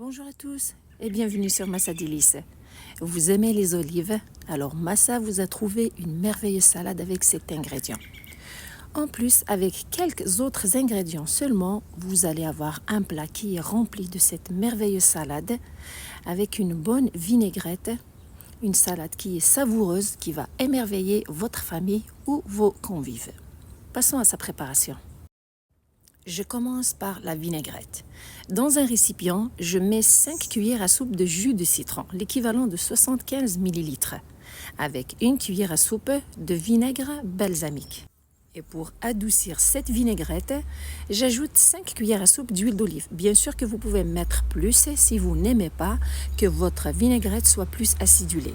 Bonjour à tous et bienvenue sur Massa Délices. Vous aimez les olives? Alors Massa vous a trouvé une merveilleuse salade avec cet ingrédient. En plus, avec quelques autres ingrédients seulement, vous allez avoir un plat qui est rempli de cette merveilleuse salade avec une bonne vinaigrette, une salade qui est savoureuse, qui va émerveiller votre famille ou vos convives. Passons à sa préparation. Je commence par la vinaigrette. Dans un récipient, je mets 5 cuillères à soupe de jus de citron, l'équivalent de 75 ml, avec 1 cuillère à soupe de vinaigre balsamique. Et pour adoucir cette vinaigrette, j'ajoute 5 cuillères à soupe d'huile d'olive. Bien sûr que vous pouvez mettre plus si vous n'aimez pas que votre vinaigrette soit plus acidulée.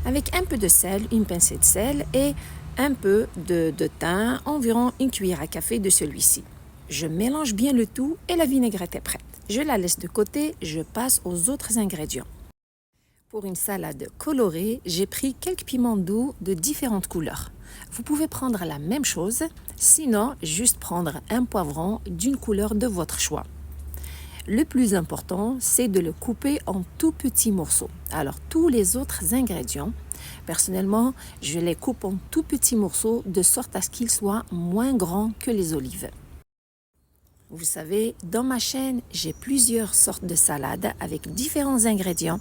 Avec un peu de sel, une pincée de sel et un peu de thym, environ 1 cuillère à café de celui-ci. Je mélange bien le tout et la vinaigrette est prête. Je la laisse de côté, je passe aux autres ingrédients. Pour une salade colorée, j'ai pris quelques piments doux de différentes couleurs. Vous pouvez prendre la même chose, sinon juste prendre un poivron d'une couleur de votre choix. Le plus important, c'est de le couper en tout petits morceaux. Alors, tous les autres ingrédients, personnellement, je les coupe en tout petits morceaux de sorte à ce qu'ils soient moins grands que les olives. Vous savez, dans ma chaîne, j'ai plusieurs sortes de salades avec différents ingrédients.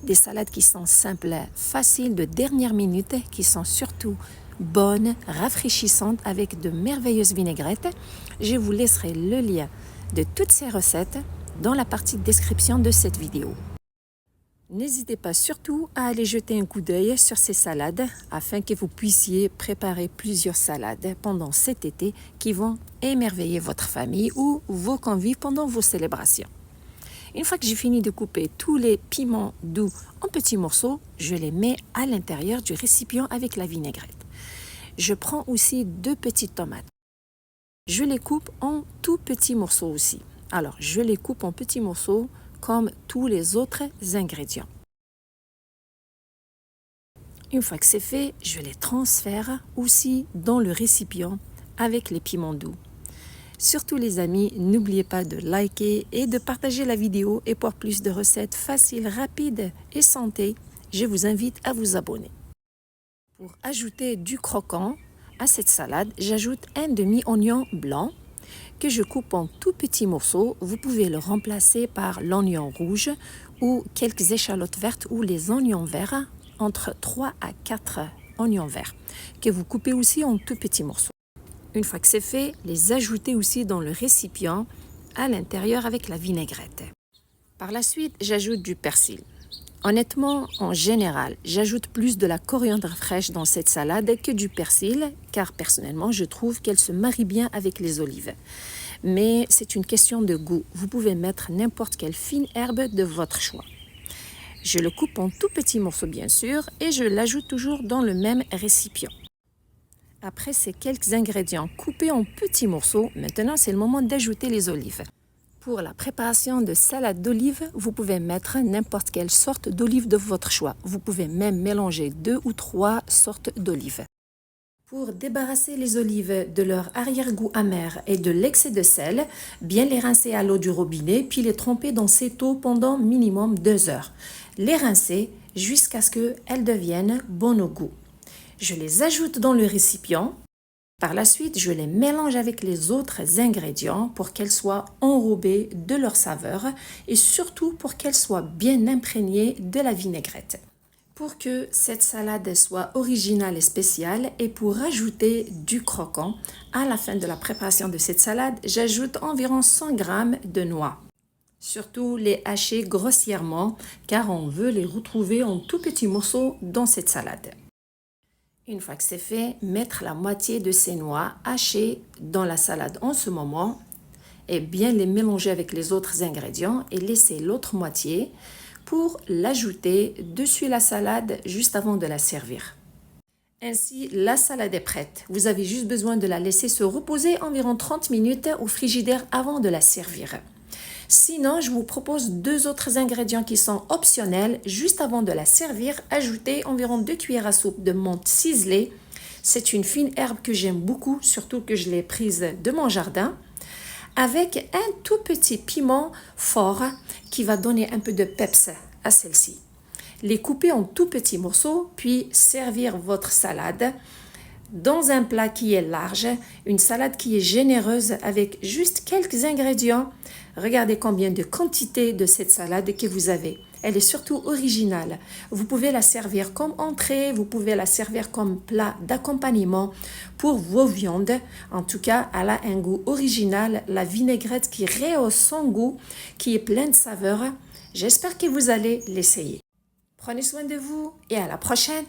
Des salades qui sont simples, faciles, de dernière minute, qui sont surtout bonnes, rafraîchissantes avec de merveilleuses vinaigrettes. Je vous laisserai le lien de toutes ces recettes dans la partie description de cette vidéo. N'hésitez pas surtout à aller jeter un coup d'œil sur ces salades afin que vous puissiez préparer plusieurs salades pendant cet été qui vont émerveiller votre famille ou vos convives pendant vos célébrations. Une fois que j'ai fini de couper tous les piments doux en petits morceaux, je les mets à l'intérieur du récipient avec la vinaigrette. Je prends aussi 2 petites tomates. Je les coupe en tout petits morceaux aussi. Alors, je les coupe en petits morceaux comme tous les autres ingrédients. Une fois que c'est fait, je les transfère aussi dans le récipient avec les piments doux. Surtout les amis, n'oubliez pas de liker et de partager la vidéo et pour plus de recettes faciles, rapides et santé, je vous invite à vous abonner. Pour ajouter du croquant à cette salade, j'ajoute un demi-oignon blanc que je coupe en tout petits morceaux. Vous pouvez le remplacer par l'oignon rouge ou quelques échalotes vertes ou les oignons verts, entre 3 à 4 oignons verts, que vous coupez aussi en tout petits morceaux. Une fois que c'est fait, les ajoutez aussi dans le récipient à l'intérieur avec la vinaigrette. Par la suite, j'ajoute du persil. Honnêtement, en général, j'ajoute plus de la coriandre fraîche dans cette salade que du persil, car personnellement, je trouve qu'elle se marie bien avec les olives. Mais c'est une question de goût. Vous pouvez mettre n'importe quelle fine herbe de votre choix. Je le coupe en tout petits morceaux, bien sûr, et je l'ajoute toujours dans le même récipient. Après ces quelques ingrédients coupés en petits morceaux, maintenant c'est le moment d'ajouter les olives. Pour la préparation de salade d'olives, vous pouvez mettre n'importe quelle sorte d'olive de votre choix. Vous pouvez même mélanger 2 ou 3 sortes d'olives. Pour débarrasser les olives de leur arrière-goût amer et de l'excès de sel, bien les rincer à l'eau du robinet puis les tremper dans cette eau pendant minimum 2 heures. Les rincer jusqu'à ce qu'elles deviennent bonnes au goût. Je les ajoute dans le récipient. Par la suite, je les mélange avec les autres ingrédients pour qu'elles soient enrobées de leur saveur et surtout pour qu'elles soient bien imprégnées de la vinaigrette. Pour que cette salade soit originale et spéciale et pour ajouter du croquant, à la fin de la préparation de cette salade, j'ajoute environ 100 g de noix. Surtout les hacher grossièrement car on veut les retrouver en tout petits morceaux dans cette salade. Une fois que c'est fait, mettre la moitié de ces noix hachées dans la salade en ce moment et bien les mélanger avec les autres ingrédients et laisser l'autre moitié pour l'ajouter dessus la salade juste avant de la servir. Ainsi, la salade est prête. Vous avez juste besoin de la laisser se reposer environ 30 minutes au frigidaire avant de la servir. Sinon, je vous propose 2 autres ingrédients qui sont optionnels. Juste avant de la servir, ajoutez environ 2 cuillères à soupe de menthe ciselée. C'est une fine herbe que j'aime beaucoup, surtout que je l'ai prise de mon jardin. avec un tout petit piment fort qui va donner un peu de peps à celle-ci. Les couper en tout petits morceaux, puis servir votre salade dans un plat qui est large, une salade qui est généreuse avec juste quelques ingrédients. Regardez combien de quantité de cette salade que vous avez. Elle est surtout originale. Vous pouvez la servir comme entrée, vous pouvez la servir comme plat d'accompagnement pour vos viandes. En tout cas, elle a un goût original, la vinaigrette qui rehausse son goût, qui est plein de saveurs. J'espère que vous allez l'essayer. Prenez soin de vous et à la prochaine.